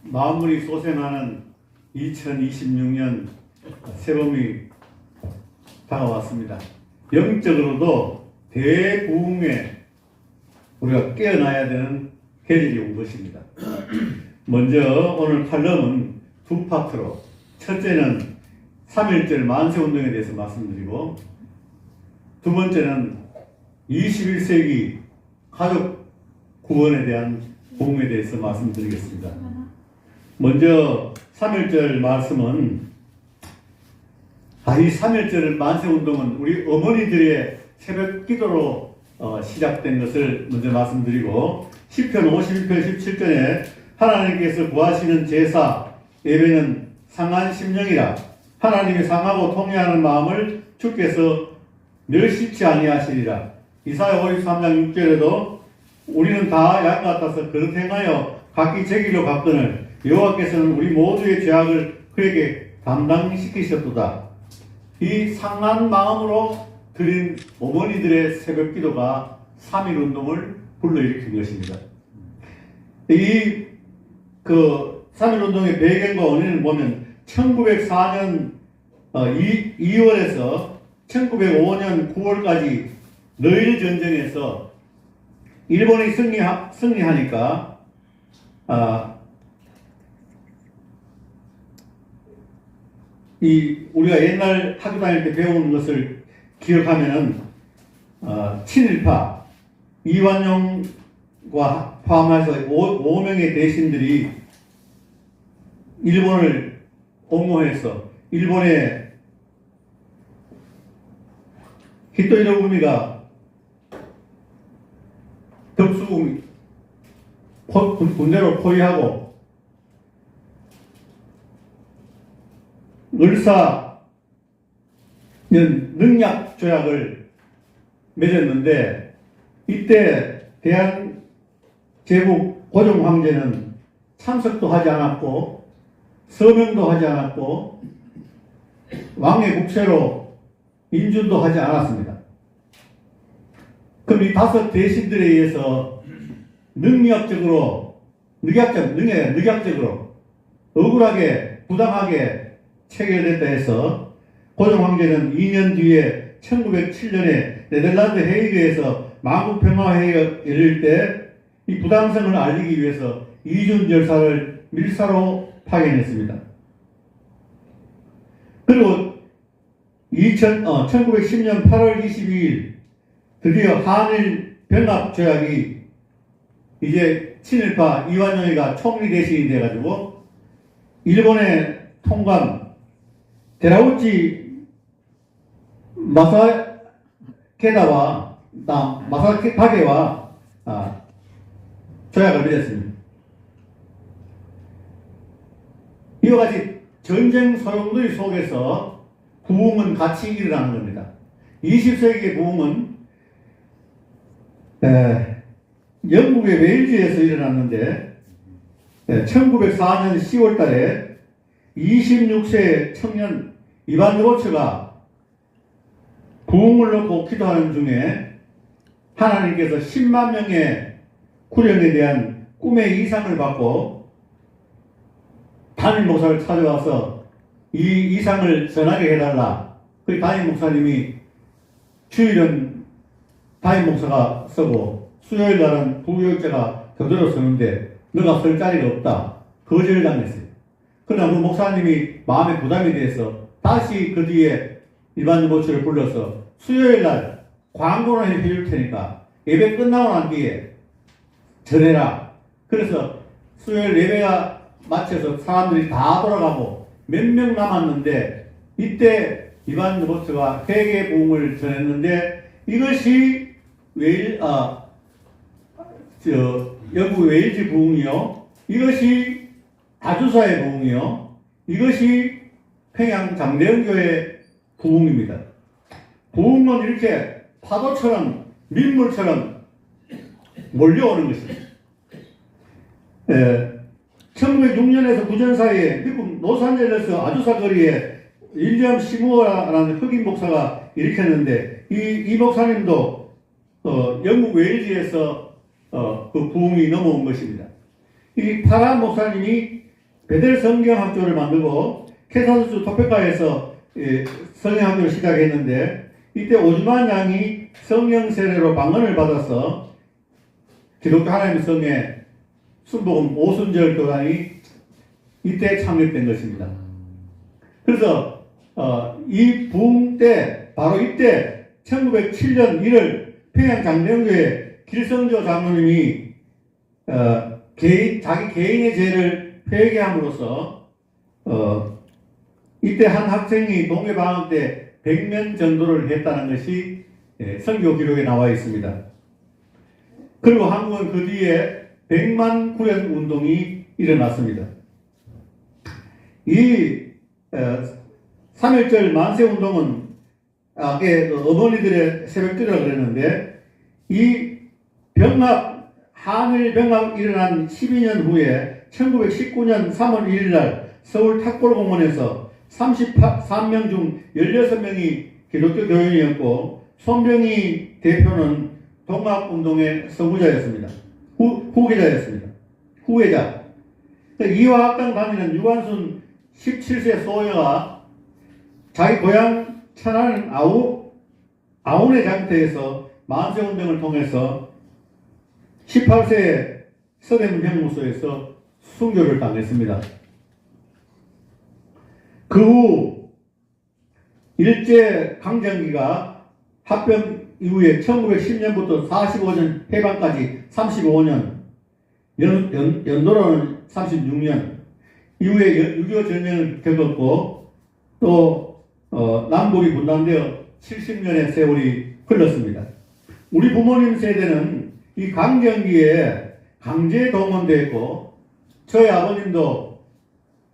만물이 소생하는 2026년 새봄이 다가왔습니다. 영적으로도 대부흥에 우리가 깨어나야 되는 계절이 온 것입니다. 먼저 오늘 칼럼은 두 파트로, 첫째는 3.1절 만세운동에 대해서 말씀드리고, 두 번째는 21세기 가족 구원에 대한 부흥에 대해서 말씀드리겠습니다. 먼저 3.1절 말씀은, 이 3.1절 만세운동은 우리 어머니들의 새벽 기도로 시작된 것을 먼저 말씀드리고, 시편 51편 17절에 하나님께서 구하시는 제사 예배는 상한 심령이라, 하나님이 상하고 통회하는 마음을 주께서 멸시치 아니하시리라. 이사야 53장 6절에도 우리는 다 양 같아서 그릇 행하여 각기 제 길로 갔거늘 여호와께서는 우리 모두의 죄악을 그에게 담당시키셨도다. 이 상한 마음으로 드린 어머니들의 새벽 기도가 3.1 운동을 불러일으킨 것입니다. 이 3.1 운동의 배경과 원인을 보면 1904년 2월에서 1905년 9월까지 러일 전쟁에서 일본이 승리하니까 우리가 옛날 학교 다닐 때 배우는 것을 기억하면은 친일파 이완용과 포함해서 5명의 대신들이 일본을 옹호해서 일본의 히토히로 부미가 덕수궁 군대로 포위하고 을사년 능약 조약을 맺었는데, 이때 대한제국 고종 황제는 참석도 하지 않았고 서명도 하지 않았고 왕의 국세로 인준도 하지 않았습니다. 그럼 이 5 대신들에 의해서 능력적으로 억울하게 부당하게 체결됐다 해서 고종 황제는 2년 뒤에 1907년에 네덜란드 헤이그에서 만국평화회의가 열릴 때 이 부당성을 알리기 위해서 이준 열사를 밀사로 파견했습니다. 그리고 1910년 8월 22일 드디어 한일 병합조약이 이제 친일파 이완용이가 총리 대신이 돼가지고 일본의 통감 데라우치 마사다게와 조약을 맺었습니다. 이와 같이 전쟁 소용돌이 속에서 부흥은 같이 일어나는 겁니다. 20세기의 부흥은 영국의 웨일즈에서 일어났는데 1904년 10월 달에 26세 청년 이반 요거츠가 부흥을 놓고 기도하는 중에 하나님께서 10만 명의 구령에 대한 꿈의 이상을 받고 담임 목사를 찾아와서 이 이상을 전하게 해달라. 그 담임 목사님이 주일은 담임 목사가 쓰고 수요일 날은 부교육자가 교대로 쓰는데 너가 쓸 자리가 없다. 거절을 당했어요. 그러나 그 목사님이 마음에 부담이 돼서 다시 그 뒤에 일반 모처를 불러서 수요일 날 광고를 해줄 테니까 예배 끝나고 난 뒤에 전해라. 그래서 수요일 예배가 마쳐서 사람들이 다 돌아가고 몇 명 남았는데, 이때 이반 모처가 회개 부흥을 전했는데, 이것이 영국 웨일즈 부흥이요, 이것이 아주사의 부흥이요, 이것이 평양 장대영교의 부흥입니다. 부흥은 이렇게 파도처럼 민물처럼 몰려오는 것입니다. 1906년에서 9년 사이에 미국 로스앤젤레스 아주사 거리에 윌리엄 시무어라는 흑인 목사가 일으켰는데, 이 목사님도 영국 웨일즈에서 그 부흥이 넘어온 것입니다. 이 파라 목사님이 베델 성경학교를 만들고 캐사스주 토페카에서 성경학교를 시작했는데, 이때 오즈만 양이 성령 세례로 방언을 받아서 기독교 하나님의 성에 순복음 오순절 교단이 이때 창립된 것입니다. 그래서 이 부흥 때, 바로 이때 1907년 1월 평양 장대교회 길성조 장로님이 자기 개인의 죄를 회개함으로써 이때 한 학생이 동계방학 때 100면 전도를 했다는 것이 선교 기록에 나와 있습니다. 그리고 한국은 그 뒤에 100만 구현 운동이 일어났습니다. 이 3.1절 만세 운동은 아까 어머니들의 새벽기도라고 그랬는데, 이 병합, 한일 병합 일어난 12년 후에 1919년 3월 1일 날 서울 탁골공원에서 33명 중 16명이 기독교 교인이었고, 손병희 대표는 동학운동의 선구자였습니다. 후계자였습니다. 후계자. 이화학당 다니는 유관순 17세 소녀가 자기 고향 천안 아운의 장터에서 만세운동을 통해서 18세 서대문 형무소에서 순교를 당했습니다. 그 후 일제 강점기가 합병 이후에 1910년부터 45년 해방까지 35년, 연도로는 36년 이후에 6.25 전쟁을 겪었고, 또 남북이 분단되어 70년의 세월이 흘렀습니다. 우리 부모님 세대는 이 강점기에 강제 동원되었고, 저희 아버님도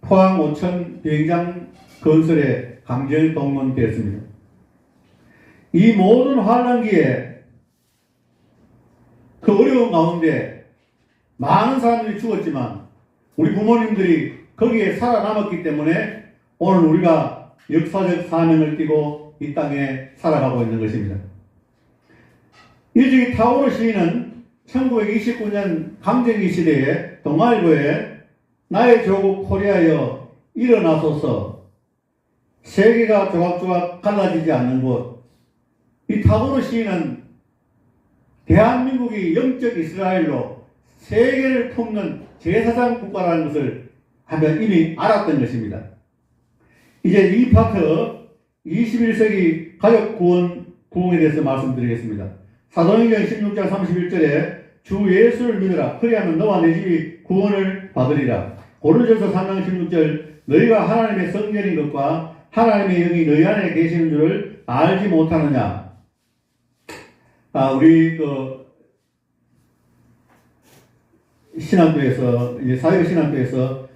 포항 오천 비행장 건설에 강제 동원되었습니다. 이 모든 환란기에 그 어려운 가운데 많은 사람들이 죽었지만 우리 부모님들이 거기에 살아남았기 때문에 오늘 우리가 역사적 사명을 띠고 이 땅에 살아가고 있는 것입니다. 일찍이 타오르 시인은 1929년 강점기 시대에 동아일보에 나의 조국 코리아여 일어나소서, 세계가 조각조각 갈라지지 않는 곳. 이 타오르 시인은 대한민국이 영적 이스라엘로 세계를 품는 제사장 국가라는 것을 하면 이미 알았던 것입니다. 이제 이 파트 21세기 가족 구원에 대해서 말씀드리겠습니다. 사도행전 16장 31절에 주 예수를 믿으라. 그리하면 너와 내 집이 구원을 받으리라. 고린도전서 3장 16절 너희가 하나님의 성전인 것과 하나님의 영이 너희 안에 계시는 줄을 알지 못하느냐. 우리 신학교에서 이제 사회신학교에서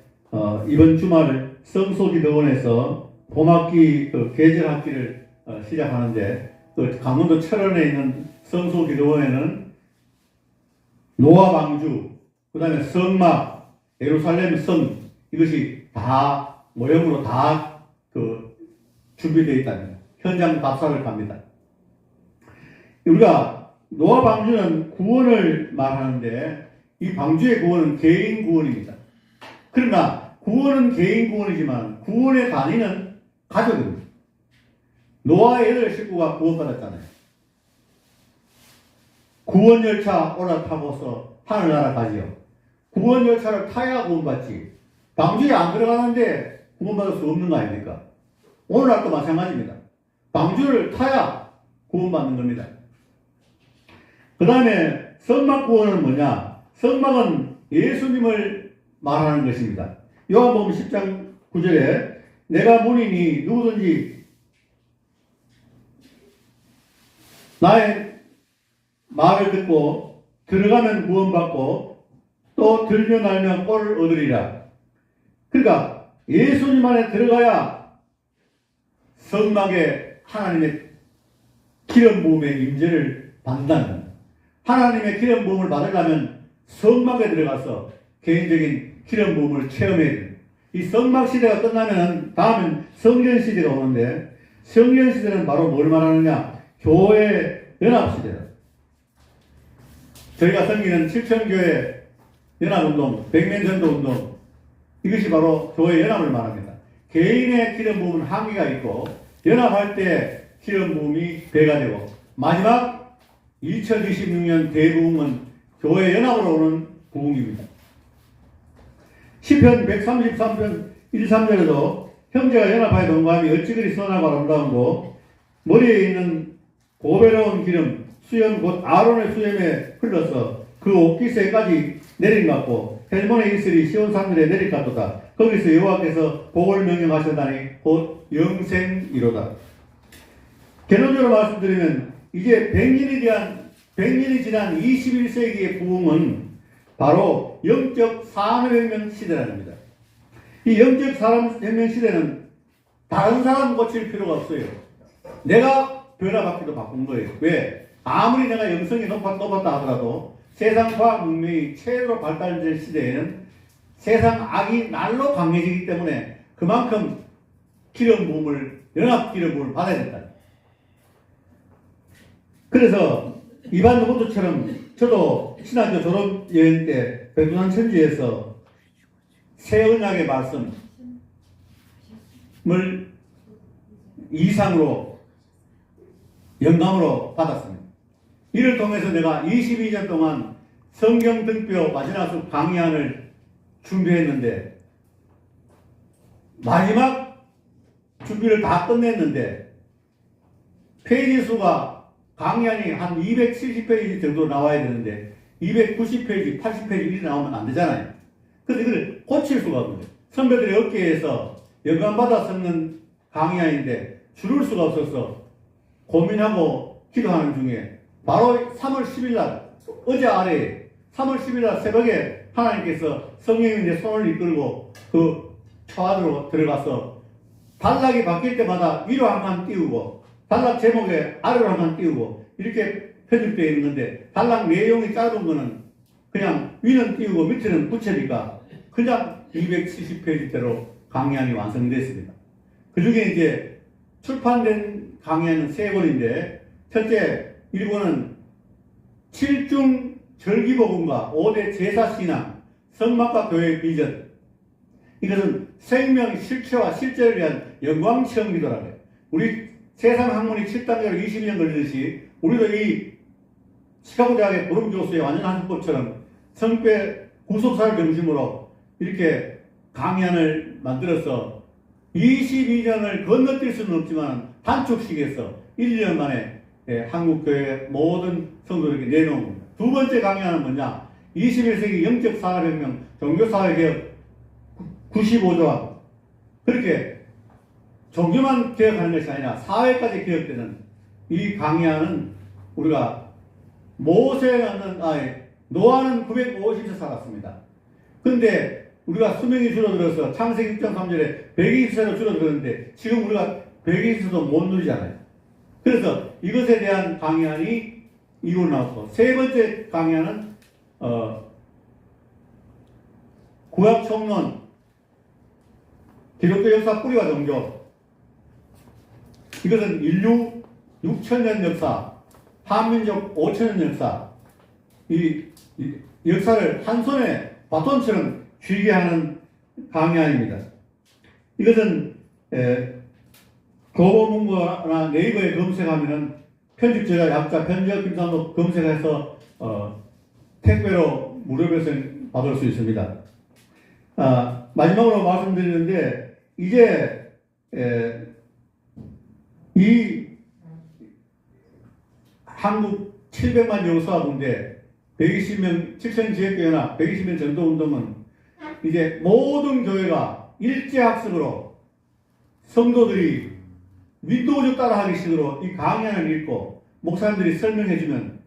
이번 주말 성소기도원에서 봄학기 계절학기를 시작하는데, 강원도 철원에 있는 성소기도원에는 노아 방주, 그 다음에 성막, 예루살렘 성, 이것이 다 모형으로 다 준비되어 있다는 현장 답사를 갑니다. 우리가 노아 방주는 구원을 말하는데, 이 방주의 구원은 개인 구원입니다. 그러나 구원은 개인 구원이지만 구원의 단위는 가족입니다. 노아의 8식구가 구원받았잖아요. 구원 열차 올라타고서 하늘나라 가지요. 구원 열차를 타야 구원받지. 방주에 안 들어가는데 구원받을 수 없는 거 아닙니까? 오늘날도 마찬가지입니다. 방주를 타야 구원받는 겁니다. 그 다음에 성막 구원은 뭐냐? 성막은 예수님을 말하는 것입니다. 요한복음 10장 9절에 내가 문이니 누구든지 나의 말을 듣고 들어가면 구원받고 또 들면 알면 꼴을 얻으리라. 그러니까 예수님 안에 들어가야 성막에 하나님의 기름 부음의 임재를 받는다는 겁니다. 하나님의 기름 부음을 받으려면 성막에 들어가서 개인적인 기름 부음을 체험해야 됩니다. 이 성막 시대가 끝나면 다음은 성전 시대가 오는데, 성전 시대는 바로 뭘 말하느냐? 교회 연합 시대다. 저희가 섬기는 칠천교회 연합운동, 백면전도운동, 이것이 바로 교회 연합을 말합니다. 개인의 기름 부음은 한계가 있고 연합할 때 기름 부음이 배가 되고 마지막 2026년 대부흥은 교회 연합으로 오는 부흥입니다. 시편 133편 1, 3절에도 형제가 연합하여 동감이 어찌 그리 선하고 아름다운고 머리에 있는 고배로운 기름 수염 곧 아론의 수염에 흘러서 그 옷깃에까지 내린 것 같고 헬몬의 이슬이 시온 산들에 내릴 것 같도다. 거기서 여호와께서 복을 명령하셨다니 곧 영생이로다. 결론적으로 말씀드리면 이제 100년이 지난 21세기의 부흥은 바로 영적 산업혁명 시대라는 겁니다. 이 영적 산업혁명 시대는 다른 사람 고칠 필요가 없어요. 내가 변화받기도 바쁜 거예요. 왜? 아무리 내가 영성이 높았다 하더라도 세상 과학 문명이 최대로 발달된 시대에는 세상 악이 날로 강해지기 때문에 그만큼 기름 부음을, 연합 기름 부음을 받아야 된다. 그래서 이반 로버트처럼 저도 신학교 졸업 여행 때 백두산 천지에서 새 언약의 말씀을 이상으로 영감으로 받았습니다. 이를 통해서 내가 22년 동안 성경 등표 마지막수 강의안을 준비했는데 마지막 준비를 다 끝냈는데 페이지 수가 강의안이 한 270페이지 정도 나와야 되는데 290페이지, 80페이지 이렇게 나오면 안 되잖아요. 그래서 이걸 고칠 수가 없는 거예요. 선배들이 어깨에서 영감받아 쓰는 강의안인데 줄을 수가 없어서 고민하고 기도하는 중에 바로 3월 10일 날 어제 아래에 3월 10일 날 새벽에 하나님께서 성령이 내 손을 이끌고 그 초안으로 들어가서 단락이 바뀔 때마다 위로 한 칸 띄우고 단락 제목에 아래로 한 칸 띄우고 이렇게 편집되어 있는 건데 단락 내용이 짧은 거는 그냥 위는 띄우고 밑에는 붙여니까 그냥 270페이지대로 강의안이 완성됐습니다. 그 중에 이제 출판된 강의안은 3권인데 첫째 1권은 7중 절기복음과 5대 제사신앙, 성막과 교회의 비전. 이것은 생명, 실체와 실제를 위한 영광체험 기도라고요. 우리 세상 학문이 7단계로 22년 걸리듯이 우리도 이 시카고 대학의 보름 교수의 완전 한국법처럼 성배 구속사를 중심으로 이렇게 강의안을 만들어서 22년을 건너뛸 수는 없지만 단축식에서 1년 만에 한국교회 모든 성도들에게 내놓은 겁니다. 두 번째 강의안은 뭐냐? 21세기 영적 산업혁명, 종교사회개혁 95조항. 그렇게 종교만 개혁하는 것이 아니라 사회까지 개혁되는 이 강의안은 우리가 노아는 950세 살았습니다. 그런데 우리가 수명이 줄어들어서 창세기 6.3절에 120세로 줄어들었는데 지금 우리가 120세도 못 누리잖아요. 그래서 이것에 대한 강의안이 이걸 나왔고 세 번째 강의안은 구약총론 기독교 역사 뿌리와 종교. 이것은 인류 6천년 역사, 한민족 5천년 역사, 이 역사를 한 손에 바톤처럼 쥐게 하는 강의안입니다. 이것은 교보문고나 네이버에 검색하면은 편집자, 약자, 편집, 김상도 검색해서 택배로 무료 배송 받을 수 있습니다. 마지막으로 말씀드리는데 이제 이 한국 700만 여수화군대 120명 7천지역교연합 120명 전도운동은 이제 모든 교회가 일제학습으로 성도들이 윈도우즈 따라하기 식으로 이 강의안을 읽고 목사님들이 설명해주면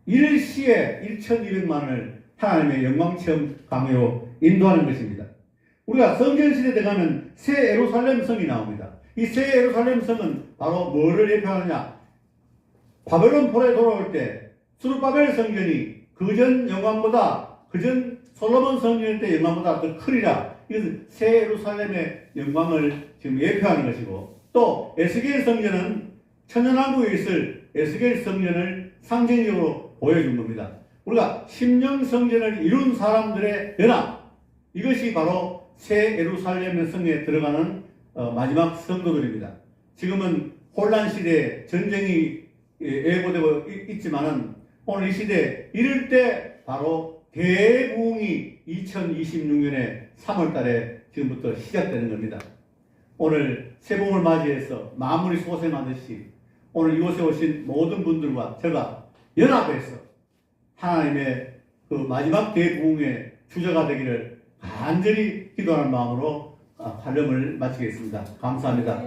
일시에 1,200만을 하나님의 영광체험 강의로 인도하는 것입니다. 우리가 성전시대에 들어가면 새 예루살렘 성이 나옵니다. 이 새 예루살렘 성은 바로 뭐를 예표하느냐? 바벨론 포로에 돌아올 때 수르바벨 성전이 그전 영광보다 그전 솔로몬 성전 때 영광보다 더 크리라. 이것은 새 예루살렘의 영광을 지금 예표하는 것이고 또 에스겔 성전은 천연왕국에 있을 에스겔 성전을 상징적으로 보여준 겁니다. 우리가 심령 성전을 이룬 사람들의 연합, 이것이 바로 새 예루살렘 성에 들어가는 마지막 성도들입니다. 지금은 혼란 시대에 전쟁이 예고되고 있지만은 오늘 이 시대에 이럴 때 바로 대부흥이 2026년에 3월 달에 지금부터 시작되는 겁니다. 오늘 새봄을 맞이해서 마무리 소생하듯이 오늘 이곳에 오신 모든 분들과 제가 연합해서 하나님의 그 마지막 대부흥의 주저가 되기를 간절히 기도하는 마음으로 관념을 마치겠습니다. 감사합니다.